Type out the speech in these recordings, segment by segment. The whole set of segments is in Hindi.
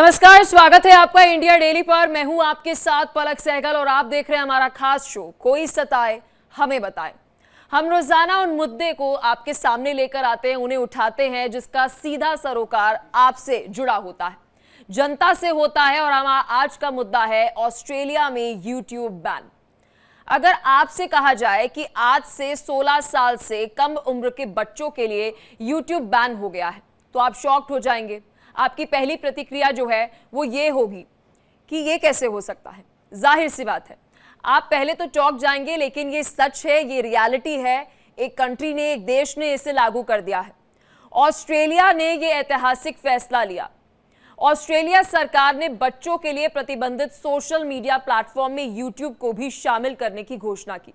नमस्कार, स्वागत है आपका इंडिया डेली पर। मैं हूं आपके साथ पलक सहगल और आप देख रहे हैं हमारा खास शो कोई सताए हमें बताए। हम रोजाना उन मुद्दे को आपके सामने लेकर आते हैं, उन्हें उठाते हैं जिसका सीधा सरोकार आपसे जुड़ा होता है, जनता से होता है। और हमारा आज का मुद्दा है ऑस्ट्रेलिया में यूट्यूब बैन। अगर आपसे कहा जाए कि आज से 16 साल से कम उम्र के बच्चों के लिए यूट्यूब बैन हो गया है तो आप शॉक्ड हो जाएंगे। आपकी पहली प्रतिक्रिया जो है वो ये होगी कि ये कैसे हो सकता है। जाहिर सी बात है, आप पहले तो चौंक जाएंगे, लेकिन ये सच है, ये रियलिटी है। एक कंट्री ने, एक देश ने इसे लागू कर दिया है। ऑस्ट्रेलिया ने ये ऐतिहासिक फैसला लिया। ऑस्ट्रेलिया सरकार ने बच्चों के लिए प्रतिबंधित सोशल मीडिया प्लेटफॉर्म में यूट्यूब को भी शामिल करने की घोषणा की।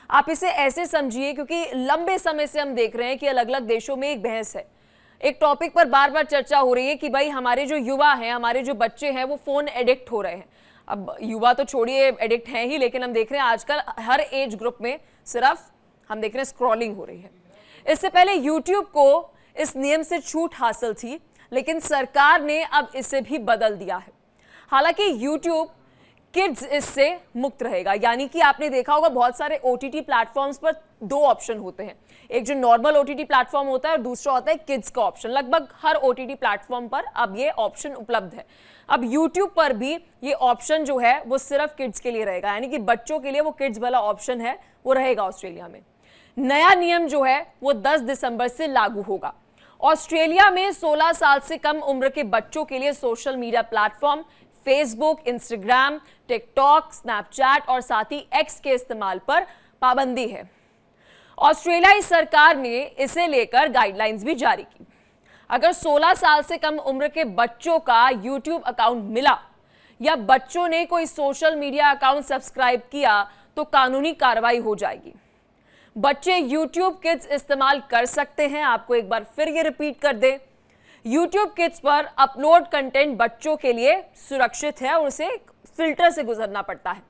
आप इसे ऐसे समझिए क्योंकि लंबे समय से हम देख रहे हैं कि अलग अलग देशों में एक बहस है, एक टॉपिक पर बार बार चर्चा हो रही है कि भाई हमारे जो युवा हैं, हमारे जो बच्चे हैं, वो फोन एडिक्ट हो रहे हैं। अब युवा तो छोड़िए, एडिक्ट हैं ही, लेकिन हम देख रहे हैं आजकल हर एज ग्रुप में सिर्फ हम देख रहे हैं स्क्रॉलिंग हो रही है। इससे पहले यूट्यूब को इस नियम से छूट हासिल थी, लेकिन सरकार ने अब इसे भी बदल दिया है। हालांकि यूट्यूब किड्स इससे मुक्त रहेगा, यानी कि आपने देखा होगा बहुत सारे ओटीटी प्लेटफॉर्म्स पर दो ऑप्शन होते हैं, एक जो नॉर्मल ओटीटी प्लेटफॉर्म होता है और दूसरा होता है किड्स का ऑप्शन। लगभग हर ओटीटी प्लेटफॉर्म पर अब ये ऑप्शन उपलब्ध है। अब यूट्यूब पर भी ये ऑप्शन जो है वो सिर्फ किड्स के लिए रहेगा, यानी कि बच्चों के लिए वो किड्स वाला ऑप्शन है वो रहेगा ऑस्ट्रेलिया में। नया नियम जो है वो 10 दिसंबर से लागू होगा। ऑस्ट्रेलिया में 16 साल से कम उम्र के बच्चों के लिए social media platform Facebook, Instagram, TikTok, Snapchat और साथ ही एक्स के इस्तेमाल पर पाबंदी है। ऑस्ट्रेलियाई सरकार ने इसे लेकर गाइडलाइंस भी जारी की। अगर 16 साल से कम उम्र के बच्चों का यूट्यूब अकाउंट मिला या बच्चों ने कोई सोशल मीडिया अकाउंट सब्सक्राइब किया तो कानूनी कार्रवाई हो जाएगी। बच्चे यूट्यूब किड्स इस्तेमाल कर सकते हैं। आपको एक बार फिर ये रिपीट कर दे, यूट्यूब किड्स पर अपलोड कंटेंट बच्चों के लिए सुरक्षित है और उसे एक फिल्टर से गुजरना पड़ता है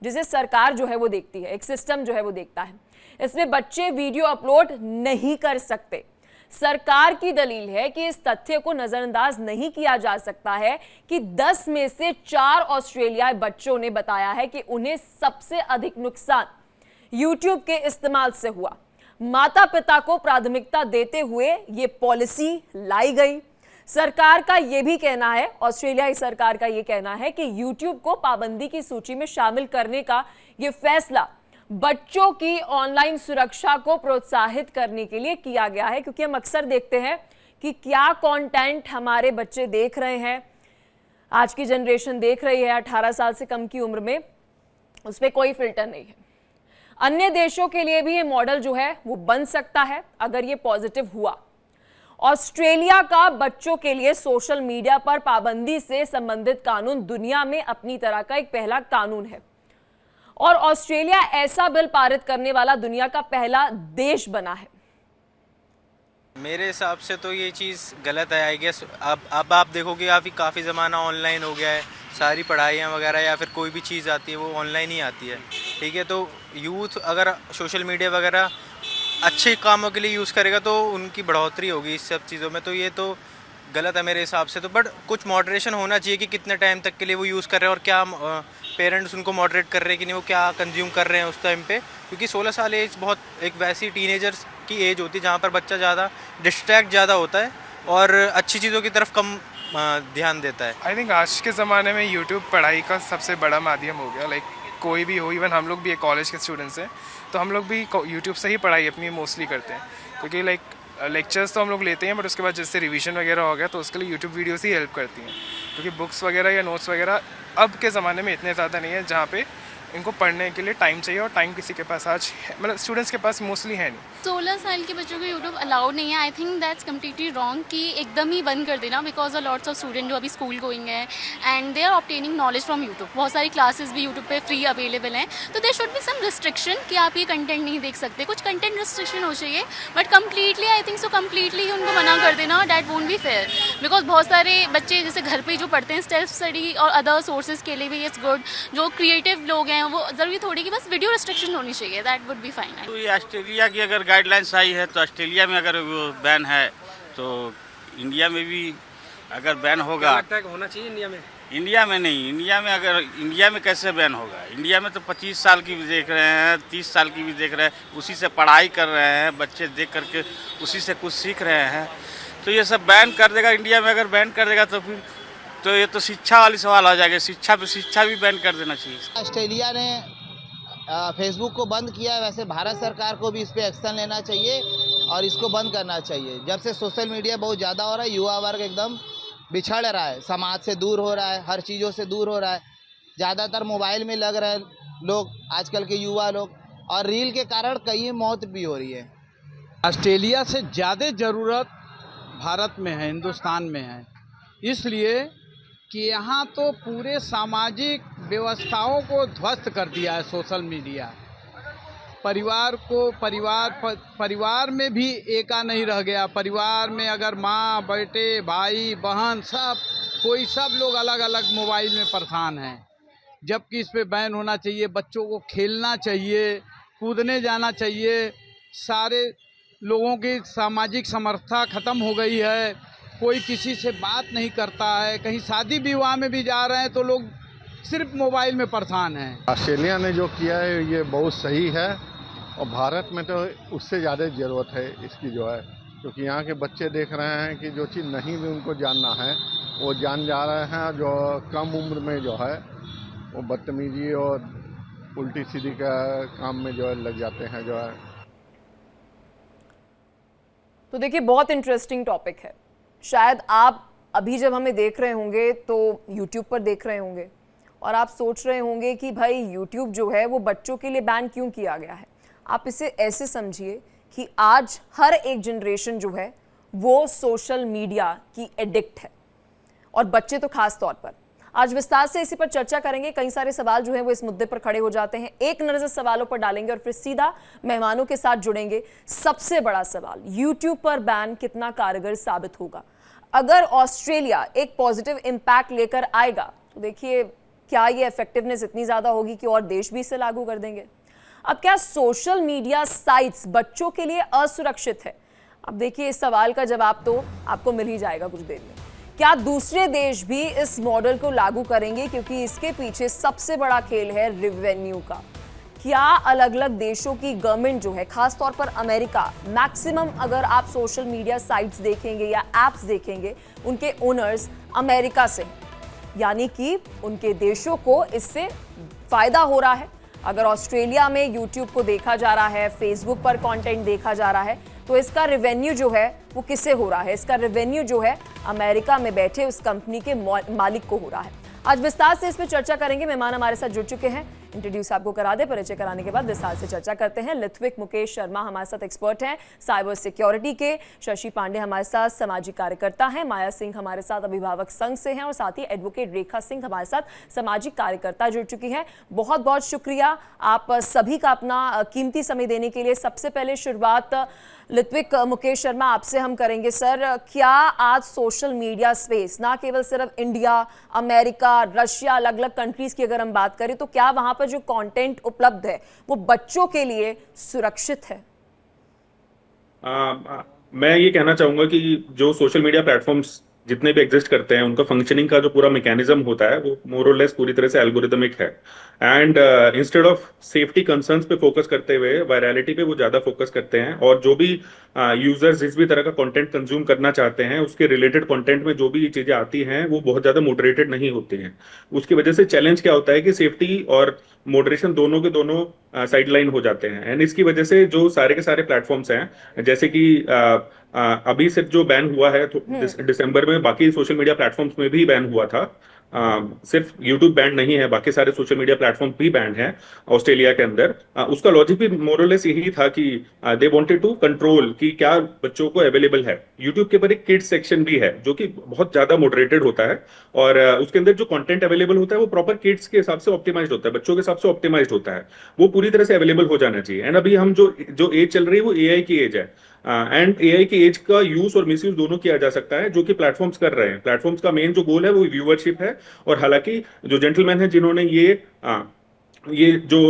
जिसे सरकार जो है वो देखती है, एक सिस्टम जो है वो देखता है। इसमें बच्चे वीडियो अपलोड नहीं कर सकते। सरकार की दलील है कि इस तथ्य को नजरअंदाज नहीं किया जा सकता है कि 10 में से 4 ऑस्ट्रेलियाई बच्चों ने बताया है कि उन्हें सबसे अधिक नुकसान यूट्यूब के इस्तेमाल से हुआ। माता पिता को प्राथमिकता देते हुए ये पॉलिसी लाई गई। सरकार का यह भी कहना है, ऑस्ट्रेलियाई सरकार का यह कहना है कि यूट्यूब को पाबंदी की सूची में शामिल करने का यह फैसला बच्चों की ऑनलाइन सुरक्षा को प्रोत्साहित करने के लिए किया गया है, क्योंकि हम अक्सर देखते हैं कि क्या कंटेंट हमारे बच्चे देख रहे हैं, आज की जनरेशन देख रही है 18 साल से कम की उम्र में, उसमें कोई फिल्टर नहीं है। अन्य देशों के लिए भी ये मॉडल जो है वो बन सकता है अगर ये पॉजिटिव हुआ। ऑस्ट्रेलिया का बच्चों के लिए सोशल मीडिया पर पाबंदी से संबंधित कानून दुनिया में अपनी तरह का एक पहला कानून है और ऑस्ट्रेलिया ऐसा बिल पारित करने वाला दुनिया का पहला देश बना है। मेरे हिसाब से तो ये चीज़ गलत है आई गेस। अब आप देखोगे अभी काफ़ी ज़माना ऑनलाइन हो गया है, सारी पढ़ाइयाँ वगैरह या फिर कोई भी चीज़ आती है वो ऑनलाइन ही आती है, ठीक है। तो यूथ अगर सोशल मीडिया वगैरह अच्छे कामों के लिए यूज़ करेगा तो उनकी बढ़ोतरी होगी इस सब चीज़ों में, तो ये तो गलत है मेरे हिसाब से। तो बट कुछ मॉडरेशन होना चाहिए कि कितने टाइम तक के लिए वो यूज़ कर रहे हैं और क्या पेरेंट्स उनको मॉडरेट कर रहे हैं कि नहीं, वो क्या कंज्यूम कर रहे हैं उस टाइम पे, क्योंकि 16 साल एज बहुत एक वैसी टीनेजर्स की एज होती है जहाँ पर बच्चा ज़्यादा डिस्ट्रैक्ट ज़्यादा होता है और अच्छी चीज़ों की तरफ कम ध्यान देता है। आई थिंक आज के ज़माने में यूट्यूब पढ़ाई का सबसे बड़ा माध्यम हो गया। लाइक कोई भी हो, इवन हम लोग भी एक कॉलेज के स्टूडेंट्स हैं तो हम लोग भी यूट्यूब से ही पढ़ाई अपनी मोस्टली करते हैं, क्योंकि लाइक लेक्चर्स तो हम लोग लेते हैं बट उसके बाद जैसे रिवीजन वगैरह हो गया तो उसके लिए यूट्यूब वीडियोस ही हेल्प करती हैं, क्योंकि बुक्स वगैरह या नोट्स वगैरह अब के ज़माने में इतने ज़्यादा नहीं है जहाँ पे इनको पढ़ने के लिए टाइम चाहिए और टाइम किसी के पास आज मतलब स्टूडेंट्स के पास मोस्टली है नहीं। 16 साल के बच्चों को यूट्यूब अलाउड नहीं है। I think that's completely wrong कि एकदम ही बंद कर देना, बिकॉज लॉट्स ऑफ स्टूडेंट जो अभी स्कूल गोइंग है and they are obtaining knowledge from YouTube. बहुत सारी क्लासेस भी यूट्यूब पे फ्री अवेलेबल हैं, तो there should be some restriction कि आप ये कंटेंट नहीं देख सकते। कुछ कंटेंट रिस्ट्रिक्शन हो चाहिए, but completely I think so completely उनको मना कर देना that won't be fair, because बहुत सारे बच्चे जैसे घर पर जो पढ़ते हैं सेल्फ स्टडी और अदर सोर्सेज के लिए भी इट्स गुड। जो क्रिएटिव लोग हैं वो ज़रूरी थोड़ी कि बस वीडियो रिस्ट्रिक्शन होनी चाहिए, दैट वुड बी फाइन। तो ये ऑस्ट्रेलिया की अगर गाइडलाइंस आई है तो ऑस्ट्रेलिया में अगर वो बैन है तो इंडिया में भी अगर बैन होगा लगता है कि होना चाहिए इंडिया में? इंडिया में नहीं, इंडिया में कैसे बैन होगा? इंडिया में तो 25 साल की भी देख रहे हैं, 30 साल की भी देख रहे हैं, उसी से पढ़ाई कर रहे हैं बच्चे, देख करके उसी से कुछ सीख रहे हैं। तो ये सब बैन कर देगा इंडिया में, अगर बैन कर देगा तो फिर तो ये तो शिक्षा वाली सवाल आ जाएगा। शिक्षा भी बैन कर देना चाहिए। ऑस्ट्रेलिया ने फेसबुक को बंद किया है, वैसे भारत सरकार को भी इस पे एक्शन लेना चाहिए और इसको बंद करना चाहिए। जब से सोशल मीडिया बहुत ज़्यादा हो रहा है, युवा वर्ग एकदम बिछड़ रहा है, समाज से दूर हो रहा है, हर चीज़ों से दूर हो रहा है। ज़्यादातर मोबाइल में लग रहे हैं लोग, आजकल के युवा लोग, और रील के कारण कई मौत भी हो रही है। ऑस्ट्रेलिया से ज़्यादा ज़रूरत भारत में है, हिंदुस्तान में है, इसलिए कि यहाँ तो पूरे सामाजिक व्यवस्थाओं को ध्वस्त कर दिया है सोशल मीडिया। परिवार में भी एका नहीं रह गया। परिवार में अगर माँ, बेटे, भाई, बहन, सब लोग अलग अलग मोबाइल में परेशान हैं, जबकि इस पे बैन होना चाहिए। बच्चों को खेलना चाहिए, कूदने जाना चाहिए। सारे लोगों की सामाजिक समरसता ख़त्म हो गई है, कोई किसी से बात नहीं करता है। कहीं शादी विवाह में भी जा रहे हैं तो लोग सिर्फ मोबाइल में परेशान हैं। ऑस्ट्रेलिया ने जो किया है ये बहुत सही है, और भारत में तो उससे ज़्यादा ज़रूरत है इसकी जो है, क्योंकि यहाँ के बच्चे देख रहे हैं कि जो चीज़ नहीं भी उनको जानना है वो जान जा रहे हैं। जो कम उम्र में जो है वो बदतमीजी और उल्टी सीधी का काम में जो है लग जाते हैं जो है। तो देखिए, बहुत इंटरेस्टिंग टॉपिक है। शायद आप अभी जब हमें देख रहे होंगे तो YouTube पर देख रहे होंगे और आप सोच रहे होंगे कि भाई YouTube जो है वो बच्चों के लिए बैन क्यों किया गया है। आप इसे ऐसे समझिए कि आज हर एक जनरेशन जो है वो सोशल मीडिया की एडिक्ट है, और बच्चे तो खास तौर पर। आज विस्तार से इसी पर चर्चा करेंगे। कई सारे सवाल जो हैं वो इस मुद्दे पर खड़े हो जाते हैं। एक नज़र सवालों पर डालेंगे और फिर सीधा मेहमानों के साथ जुड़ेंगे। सबसे बड़ा सवाल, YouTube पर बैन कितना कारगर साबित होगा? अगर ऑस्ट्रेलिया एक पॉजिटिव इम्पैक्ट लेकर आएगा तो देखिए, क्या ये इफेक्टिवनेस इतनी ज़्यादा होगी कि और देश भी इसे लागू कर देंगे? अब क्या सोशल मीडिया साइट्स बच्चों के लिए असुरक्षित है? अब देखिए, इस सवाल का जवाब तो आपको मिल ही जाएगा कुछ देर में। क्या दूसरे देश भी इस मॉडल को लागू करेंगे? क्योंकि इसके पीछे सबसे बड़ा खेल है रेवेन्यू का। क्या अलग अलग देशों की गवर्नमेंट जो है, खास तौर पर अमेरिका, मैक्सिमम अगर आप सोशल मीडिया साइट्स देखेंगे या एप्स देखेंगे, उनके ओनर्स अमेरिका से, यानी कि उनके देशों को इससे फायदा हो रहा है। अगर ऑस्ट्रेलिया में YouTube को देखा जा रहा है, फेसबुक पर कंटेंट देखा जा रहा है, तो इसका रेवेन्यू जो है वो किससे हो रहा है? इसका रेवेन्यू जो है अमेरिका में बैठे उस कंपनी के मालिक को हो रहा है। आज विस्तार से इस पर चर्चा करेंगे। मेहमान हमारे साथ जुड़ चुके हैं। इंट्रोड्यूस आपको करा दे, परिचय कराने के बाद विस्तार से चर्चा करते हैं। लिथविक मुकेश शर्मा हमारे साथ एक्सपर्ट हैं साइबर सिक्योरिटी के, शशि पांडे हमारे साथ सामाजिक कार्यकर्ता हैं, माया सिंह हमारे साथ अभिभावक संघ से हैं, और साथ ही एडवोकेट रेखा सिंह हमारे साथ सामाजिक कार्यकर्ता जुड़ चुकी हैं। बहुत बहुत शुक्रिया आप सभी का अपना कीमती समय देने के लिए। सबसे पहले शुरुआत लिथविक मुकेश शर्मा आपसे हम करेंगे। सर, क्या आज सोशल मीडिया स्पेस, ना केवल सिर्फ इंडिया, अमेरिका, रशिया, अलग अलग कंट्रीज की अगर हम बात करें, तो क्या वहां पर जो कंटेंट उपलब्ध है वो बच्चों के लिए सुरक्षित है? मैं ये कहना चाहूंगा कि जो सोशल मीडिया प्लेटफॉर्म्स जितने भी एग्जिस्ट करते हैं, उनका फंक्शनिंग का जो पूरा मैकेनिज्म होता है वो मोर और लेस पूरी तरह से एल्गोरिदमिक है। And instead of safety concerns पे फोकस करते हुए वायरलिटी पे वो ज्यादा फोकस करते हैं, और जो भी यूजर्स जिस भी तरह का कंटेंट कंज्यूम करना चाहते हैं, उसके रिलेटेड कंटेंट में जो भी चीजें आती हैं वो बहुत ज्यादा मॉडरेटेड नहीं होती हैं। उसकी वजह से चैलेंज क्या होता है कि सेफ्टी और मॉडरेशन दोनों के दोनों साइडलाइन हो जाते हैं। एंड इसकी वजह से जो सारे के सारे प्लेटफॉर्म्स हैं, जैसे कि अभी सिर्फ जो बैन हुआ है दिसंबर में, बाकी सोशल मीडिया प्लेटफॉर्म्स में भी बैन हुआ था। सिर्फ यूट्यूब बैंड नहीं है, बाकी सारे सोशल मीडिया प्लेटफॉर्म भी बैंड हैं ऑस्ट्रेलिया के अंदर। उसका लॉजिक भी मोरलेस यही था कि दे वांटेड टू कंट्रोल कि क्या बच्चों को अवेलेबल है। यूट्यूब के ऊपर एक किड्स सेक्शन भी है जो कि बहुत ज्यादा मॉडरेटेड होता है, और उसके अंदर जो कंटेंट अवेलेबल होता है वो प्रॉपर किड्स के हिसाब से ऑप्टिमाइज्ड होता है, बच्चों के हिसाब से ऑप्टिमाइज्ड होता है। वो पूरी तरह से अवेलेबल हो जाना चाहिए। एंड अभी हम जो एज चल रही है वो एआई की एज है, एंड एआई की एज का यूज और मिसयूज दोनों किया जा सकता है, जो कि प्लेटफॉर्म्स कर रहे हैं। प्लेटफॉर्म्स का मेन जो गोल है वो व्यूअरशिप है, और हालांकि जो जेंटलमैन है जिन्होंने ये जो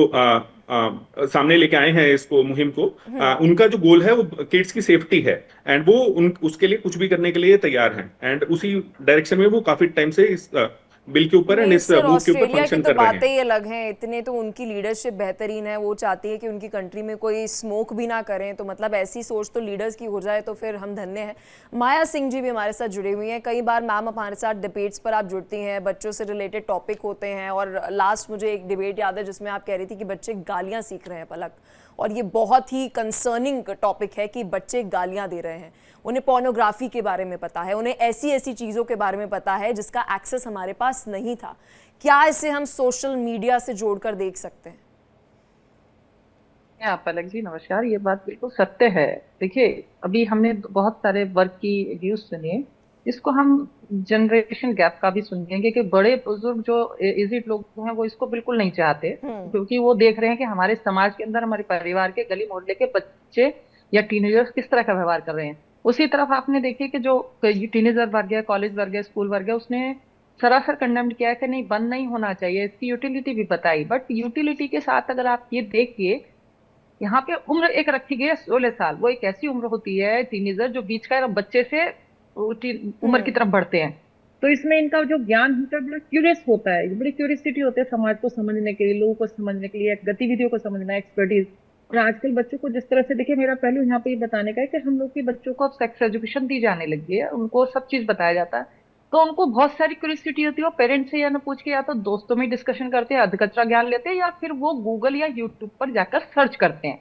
सामने लेके आए हैं इसको मुहिम को, उनका जो गोल है वो किड्स की सेफ्टी है, एंड वो उसके लिए कुछ भी करने के लिए तैयार हैं, एंड उसी डायरेक्शन में वो काफी टाइम से इस बिल के ऊपर एंड इस मूव के ऊपर ऑस्ट्रेलिया की फंक्शन तो कर रहे बातें हैं। ही अलग हैं, इतने तो उनकी लीडरशिप बेहतरीन है, वो चाहती है कि उनकी कंट्री में कोई स्मोक भी ना करें, तो मतलब ऐसी सोच तो लीडर्स की हो जाए तो फिर हम धन्य हैं। माया सिंह जी भी हमारे साथ जुड़ी हुई हैं, कई बार मैम हमारे साथ डिबेट्स पर आप जुड़ती हैं, बच्चों से रिलेटेड टॉपिक होते हैं, और लास्ट मुझे एक डिबेट याद है जिसमें आप कह रही थी कि बच्चे गालियाँ सीख रहे हैं पलक, और ये बहुत ही कंसर्निंग टॉपिक है कि बच्चे गालियाँ दे रहे हैं, उन्हें पोर्नोग्राफी के बारे में पता है, उन्हें ऐसी ऐसी चीज़ों के बारे में पता है जिसका एक्सेस हमारे पास नहीं था। क्या इसे हम सोशल मीडिया से जोड़कर देख सकते हैं? पलक जी नमस्कार, ये बात बिल्कुल सत्य है। देखिए, अभी हमने बहुत सारे वर्क की व्यूज सुनिए, इसको हम जनरेशन गैप का भी सुनेंगे कि बड़े बुजुर्ग जो एजिड लोग हैं वो इसको बिल्कुल नहीं चाहते, क्योंकि वो देख रहे हैं कि हमारे समाज के अंदर, हमारे परिवार के, गली मोहल्ले के बच्चे या टीनेजर्स किस तरह का व्यवहार कर रहे हैं। उसी तरफ आपने देखिए कि जो टीनेजर वर्ग है, कॉलेज वर्ग है, स्कूल वर्ग है, उसने सरासर कंडेम किया है कि नहीं, बंद नहीं होना चाहिए, इसकी यूटिलिटी भी बताई। बट यूटिलिटी के साथ अगर आप ये देखिए, यहाँ पे उम्र एक रखी गई है 16 साल। वो एक ऐसी उम्र होती है टीनेजर जो बीच का बच्चे से उम्र की तरफ बढ़ते हैं। तो इसमें इनका जो ज्ञान होता है बड़ा क्यूरियस होता है, बड़ी क्यूरियसिटी होती है समाज को समझने के लिए, लोगों को समझने के लिए, गतिविधियों को समझना, एक्सपर्टीज। और आजकल बच्चों को जिस तरह से, देखिए मेरा पहलू यहाँ पे ये बताने का है कि हम लोग के बच्चों को अब सेक्स एजुकेशन दी जाने लगी है, उनको सब चीज बताया जाता है, तो उनको बहुत सारी क्यूरियोसिटी होती है। वो पेरेंट्स से या ना पूछ के या तो दोस्तों में डिस्कशन करते हैं, अधकचरा ज्ञान लेते हैं, या फिर वो गूगल या यूट्यूब पर जाकर सर्च करते हैं।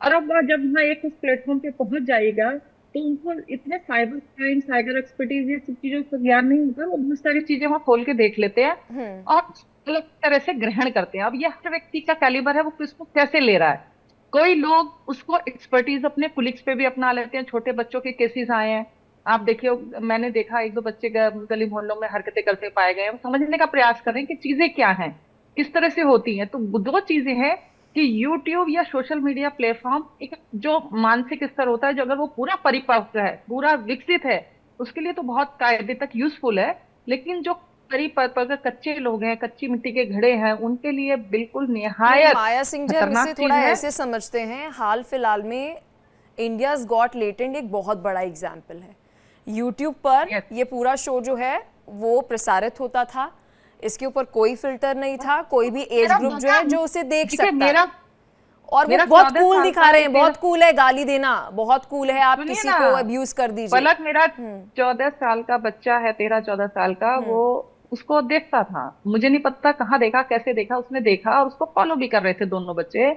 और अब जब वहाँ एक उस प्लेटफॉर्म पे पहुंच जाएगा तो उनको इतने साइबर क्राइम, साइबर एक्सपर्टीज, ये सब चीजों का ज्ञान नहीं होता, वो बहुत सारी चीजें वहाँ खोल के देख लेते हैं और अलग तरह से ग्रहण करते हैं। अब ये हर व्यक्ति का कैलिबर है, वो किसको कैसे ले रहा है। कोई लोग उसको एक्सपर्टीज अपने कुलिग्स पे भी अपना लेते हैं। छोटे बच्चों के केसेस आए हैं, आप देखिए, मैंने देखा 1-2 बच्चे गली मोहल्लों में हरकतें करते पाए गए हैं। समझने का प्रयास कर रहे हैं कि चीजें क्या हैं, किस तरह से होती हैं। तो 2 चीजें हैं कि यूट्यूब या सोशल मीडिया प्लेटफॉर्म एक जो मानसिक स्तर होता है, जो अगर वो पूरा परिपक्व है, पूरा विकसित है, उसके लिए तो बहुत कायदे तक यूजफुल है। लेकिन जो परिपक्व कच्चे लोग हैं, कच्ची मिट्टी के घड़े हैं, उनके लिए बिल्कुल निहायत माया सिंह जी, हम इसे थोड़ा ऐसे समझते हैं, हाल फिलहाल में इंडियाज गॉट लेटेंट एक बहुत बड़ा एग्जाम्पल है। यूट्यूब पर ये पूरा शो जो है वो प्रसारित होता था, इसके ऊपर कोई फिल्टर नहीं था, कोई भी एज ग्रुप जो है जो उसे देख सकता है, और वो बहुत कूल दिखा रहे हैं, बहुत कूल है गाली देना, बहुत कूल है आप किसी को अब्यूज कर दीजिए। पलक, मेरा 14 साल का बच्चा है, 13-14 साल का, वो उसको देखता था, मुझे नहीं पता कहाँ देखा, कैसे देखा, उसने देखा और उसको फॉलो भी कर रहे थे दोनों बच्चे।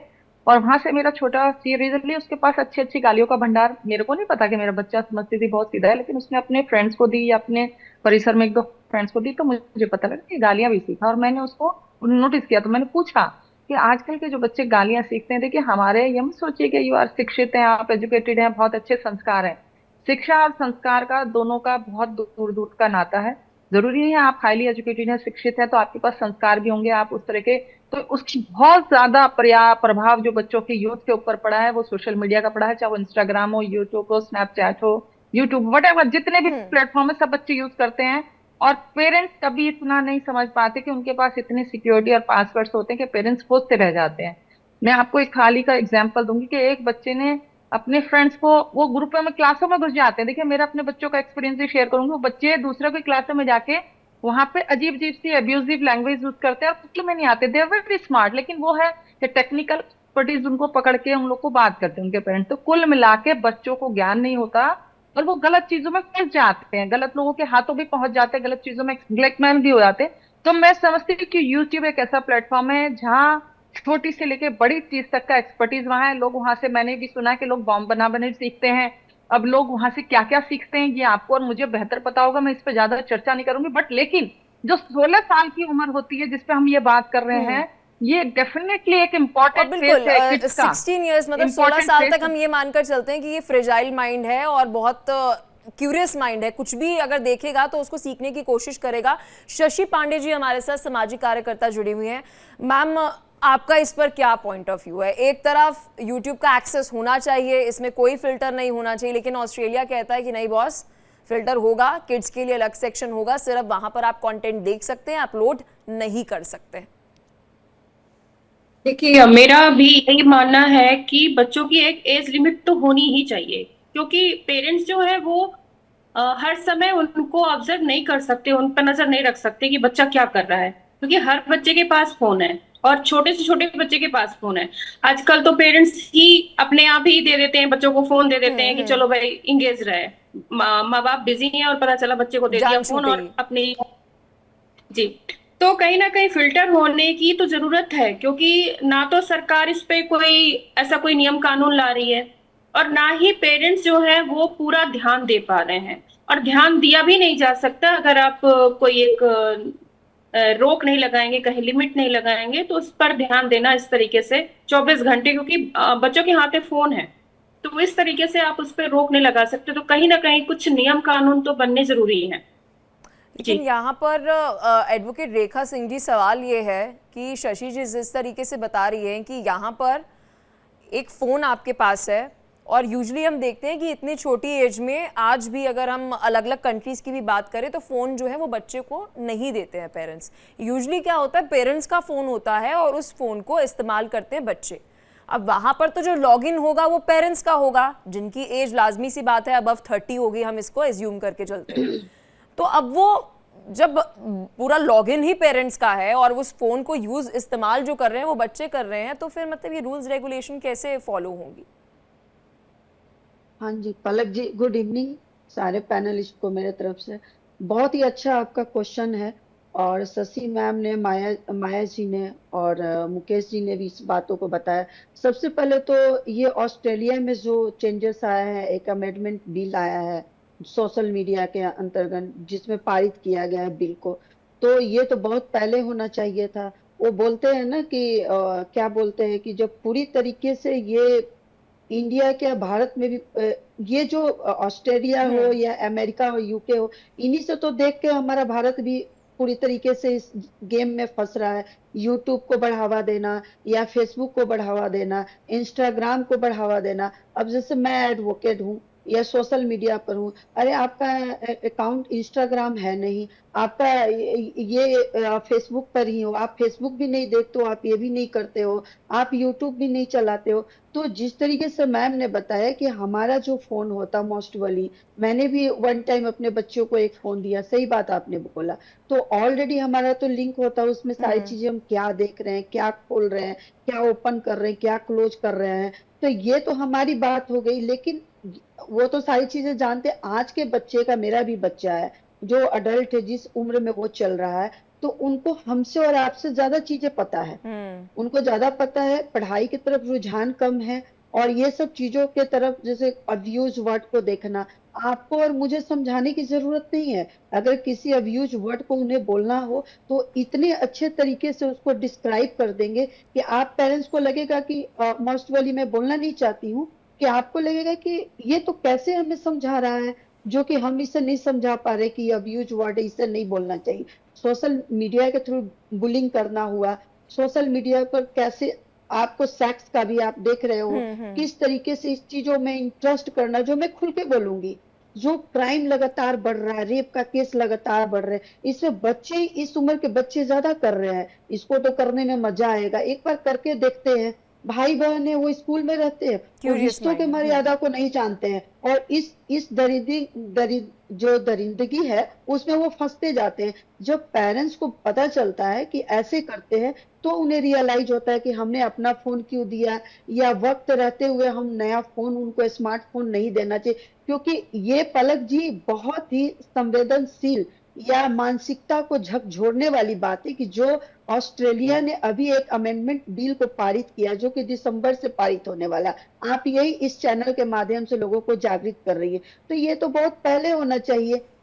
और वहां से मेरा छोटा सीरियसली उसके पास अच्छी अच्छी गालियों का भंडार, मेरे को नहीं पता कि मेरा बच्चा समझती थी बहुत सीधा है, लेकिन उसने अपने फ्रेंड्स को दी या अपने परिसर में 1-2 फ्रेंड्स को दी, तो मुझे पता लगा कि गालियां भी सीखा। और मैंने उसको नोटिस किया, तो मैंने पूछा कि आजकल के जो बच्चे गालियां सीखते हैं, देखिए हमारे, ये मत सोचिए कि यू आर शिक्षित हैं, आप एजुकेटेड हैं, बहुत अच्छे संस्कार हैं। शिक्षा और संस्कार का, दोनों का बहुत दूर दूर का नाता है। जरूरी नहीं है आप हाईली एजुकेटेड हैं, शिक्षित है तो आपके पास संस्कार भी होंगे, आप उस तरह के। तो उसकी बहुत ज्यादा प्रभाव जो बच्चों के यूथ के ऊपर पड़ा है, वो सोशल मीडिया का पड़ा है, चाहे वो इंस्टाग्राम हो, यूट्यूब हो, स्नैपचैट हो, यूट्यूब, वटएवर, जितने भी प्लेटफॉर्म है सब बच्चे यूज करते हैं। और पेरेंट्स कभी इतना नहीं समझ पाते कि उनके पास इतनी सिक्योरिटी और पासवर्ड्स होते हैं कि पेरेंट्स खोजते रह जाते हैं। मैं आपको एक हाल ही का एग्जाम्पल दूंगी कि एक बच्चे ने अपने फ्रेंड्स को, वो ग्रुप में क्लासों में घुस जाते हैं, देखिए मेरा अपने बच्चों का एक्सपीरियंस भी शेयर करूंगी। वो बच्चे दूसरों की क्लासों में जाके वहां पे अजीब अजीब सी अब्यूजिव लैंग्वेज यूज करते हैं और कुछ में नहीं आते, दे आर वेरी स्मार्ट, लेकिन वो है कि टेक्निकल एक्सपर्टीज उनको पकड़ के उन लोग को बात करते हैं उनके पेरेंट्स। तो कुल मिला के बच्चों को ज्ञान नहीं होता और वो गलत चीजों में फंस जाते हैं, गलत लोगों के हाथों भी पहुंच जाते हैं, गलत चीजों में ब्लैकमेल भी हो जाते हैं। तो मैं समझती हूँ कि यूट्यूब एक ऐसा प्लेटफॉर्म है जहाँ छोटी से लेके बड़ी चीज तक का एक्सपर्टीज वहां है। लोग वहां से, मैंने भी सुना कि लोग बॉम्ब बनाने सीखते हैं। अब लोग वहां से क्या क्या सीखते हैं ये आपको और मुझे बेहतर पता होगा, मैं इस पर ज्यादा चर्चा नहीं करूंगी। बट लेकिन जो 16 साल की उम्र होती है जिसपे हम ये बात कर रहे हैं, ये डेफिनेटली एक इम्पोर्टेंट फेज है किड्स का। 16 इयर्स मतलब 16 साल तक हम ये मानकर चलते हैं कि ये फ्रेजाइल माइंड है और बहुत क्यूरियस माइंड है, कुछ भी अगर देखेगा तो उसको सीखने की कोशिश करेगा। शशि पांडे जी हमारे साथ सामाजिक कार्यकर्ता जुड़ी हुई हैं। मैम, आपका इस पर क्या पॉइंट ऑफ व्यू है? एक तरफ यूट्यूब का एक्सेस होना चाहिए, इसमें कोई फिल्टर नहीं होना चाहिए, लेकिन ऑस्ट्रेलिया कहता है कि नहीं बॉस, फिल्टर होगा, किड्स के लिए अलग सेक्शन होगा, सिर्फ वहां पर आप कंटेंट देख सकते हैं, अपलोड नहीं कर सकते। देखिए, मेरा भी यही मानना है कि बच्चों की एक एज लिमिट तो होनी ही चाहिए, क्योंकि पेरेंट्स जो है वो हर समय उनको ऑब्जर्व नहीं कर सकते, उन पर नजर नहीं रख सकते कि बच्चा क्या कर रहा है, क्योंकि हर बच्चे के पास फोन है और छोटे से छोटे बच्चे के पास फोन है। आजकल तो पेरेंट्स ही अपने आप ही दे देते हैं, बच्चों को फोन दे देते हैं कि चलो भाई इंगेज रहे। माँ बाप बिजी हैं और पता चला बच्चे को दे दिया जान फोन और छूटेगी। अपनी। जी। तो कहीं ना कहीं फिल्टर होने की तो जरूरत है, क्योंकि ना तो सरकार इस पे कोई ऐसा कोई नियम कानून ला रही है, और ना ही पेरेंट्स जो है वो पूरा ध्यान दे पा रहे हैं। और ध्यान दिया भी नहीं जा सकता अगर आप कोई एक रोक नहीं लगाएंगे, कहीं लिमिट नहीं लगाएंगे, तो उस पर ध्यान देना इस तरीके से 24 घंटे, क्योंकि बच्चों के हाथ में फोन है, तो इस तरीके से आप उस पर रोक नहीं लगा सकते। तो कहीं ना कहीं कुछ नियम कानून तो बनने जरूरी है। लेकिन यहाँ पर एडवोकेट रेखा सिंह जी, सवाल ये है कि शशि जी जिस तरीके से बता रही हैं कि यहाँ पर एक फ़ोन आपके पास है, और यूजली हम देखते हैं कि इतनी छोटी एज में आज भी अगर हम अलग अलग कंट्रीज़ की भी बात करें तो फ़ोन जो है वो बच्चे को नहीं देते हैं पेरेंट्स। यूजली क्या होता है, पेरेंट्स का फ़ोन होता है और उस फ़ोन को इस्तेमाल करते हैं बच्चे। अब वहाँ पर तो जो लॉगिन होगा वो पेरेंट्स का होगा, जिनकी एज लाजमी सी बात है अबव 30 होगी, हम इसको एज्यूम करके चलते हैं। तो अब वो जब पूरा लॉगिन ही पेरेंट्स का है और उस फोन को यूज इस्तेमाल जो कर रहे हैं वो बच्चे कर रहे हैं, तो फिर मतलब ये रूल्स रेगुलेशन कैसे फॉलो होंगी? हाँ जी, पलक जी, गुड इवनिंग सारे पैनलिस्ट को मेरे तरफ से। बहुत ही अच्छा आपका क्वेश्चन है, और शशि मैम ने, माया माया जी ने और मुकेश जी ने भी इस बातों को बताया। सबसे पहले तो ये ऑस्ट्रेलिया में जो चेंजेस आया है, एक अमेंडमेंट बिल आया है सोशल मीडिया के अंतर्गत, जिसमें पारित किया गया है बिल को, तो ये तो बहुत पहले होना चाहिए था। वो बोलते हैं ना कि क्या बोलते हैं कि जब पूरी तरीके से ये इंडिया क्या भारत में भी ये जो ऑस्ट्रेलिया हो या अमेरिका हो, यूके हो, इन्हीं से तो देख के हमारा भारत भी पूरी तरीके से इस गेम में फंस रहा है। यूट्यूब को बढ़ावा देना या फेसबुक को बढ़ावा देना, इंस्टाग्राम को बढ़ावा देना। अब जैसे मैं एडवोकेट हूँ या सोशल मीडिया पर हूँ, अरे आपका अकाउंट इंस्टाग्राम है नहीं, आपका ये फेसबुक पर ही हो, आप फेसबुक भी नहीं देखते हो, आप ये भी नहीं करते हो, आप यूट्यूब भी नहीं चलाते हो। तो जिस तरीके से मैम ने बताया कि हमारा जो फोन होता मोस्ट वाली, मैंने भी वन टाइम अपने बच्चों को एक फोन दिया, सही बात आपने बोला, तो ऑलरेडी हमारा तो लिंक होता है उसमें, सारी चीजें हम क्या देख रहे हैं, क्या खोल रहे हैं, क्या ओपन कर रहे हैं, क्या क्लोज कर रहे हैं, तो ये तो हमारी बात हो गई। लेकिन वो तो सारी चीजें जानते। आज के बच्चे का, मेरा भी बच्चा है जो अडल्ट है, जिस उम्र में वो चल रहा है, तो उनको हमसे और आपसे ज्यादा चीजें पता है, उनको ज्यादा पता है, पढ़ाई की तरफ रुझान कम है, और ये सब चीजों के तरफ, जैसे अब्यूज वर्ड को देखना, आपको और मुझे समझाने की जरूरत नहीं है। अगर किसी अब्यूज वर्ड को उन्हें बोलना हो तो इतने अच्छे तरीके से उसको डिस्क्राइब कर देंगे कि आप पेरेंट्स को लगेगा कि मोस्ट वाली मैं बोलना नहीं चाहती हूँ, कि आपको लगेगा कि ये तो कैसे हमें समझा रहा है, जो कि हम इसे नहीं समझा पा रहे कि अब्यूज वर्ड है, इसे नहीं बोलना चाहिए। सोशल मीडिया के थ्रू बुलिंग करना हुआ, सोशल मीडिया पर कैसे आपको सेक्स का भी आप देख रहे हो, किस तरीके से इस चीजों में इंटरेस्ट करना, जो मैं खुल के बोलूंगी, जो क्राइम लगातार बढ़ रहा है, रेप का केस लगातार बढ़ रहे हैं, इसमें बच्चे, इस उम्र के बच्चे ज्यादा कर रहे हैं। इसको तो करने में मजा आएगा, एक बार करके देखते हैं। भाई बहन है, वो स्कूल में रहते हैं, वो रिश्तों के मर्यादा को नहीं जानते हैं, और इस जो दरिंदगी है उसमें वो फंसते जाते हैं। जब पेरेंट्स को पता चलता है कि ऐसे करते हैं, तो उन्हें रियलाइज होता है कि हमने अपना फोन क्यों दिया, या वक्त रहते हुए हम नया फोन, उनको स्मार्टफोन नहीं देना चाहिए। क्योंकि ये पलक जी बहुत ही संवेदनशील या मानसिकता को झकझोरने वाली बात है कि जो ऑस्ट्रेलिया ने अभी एक अमेंडमेंट बिल को पारित किया, जो कि दिसंबर से पारित होने वाला, आप यही इस चैनल के माध्यम से लोगों को जागृत कर रही है, तो ये तो बहुत पहले होना चाहिए।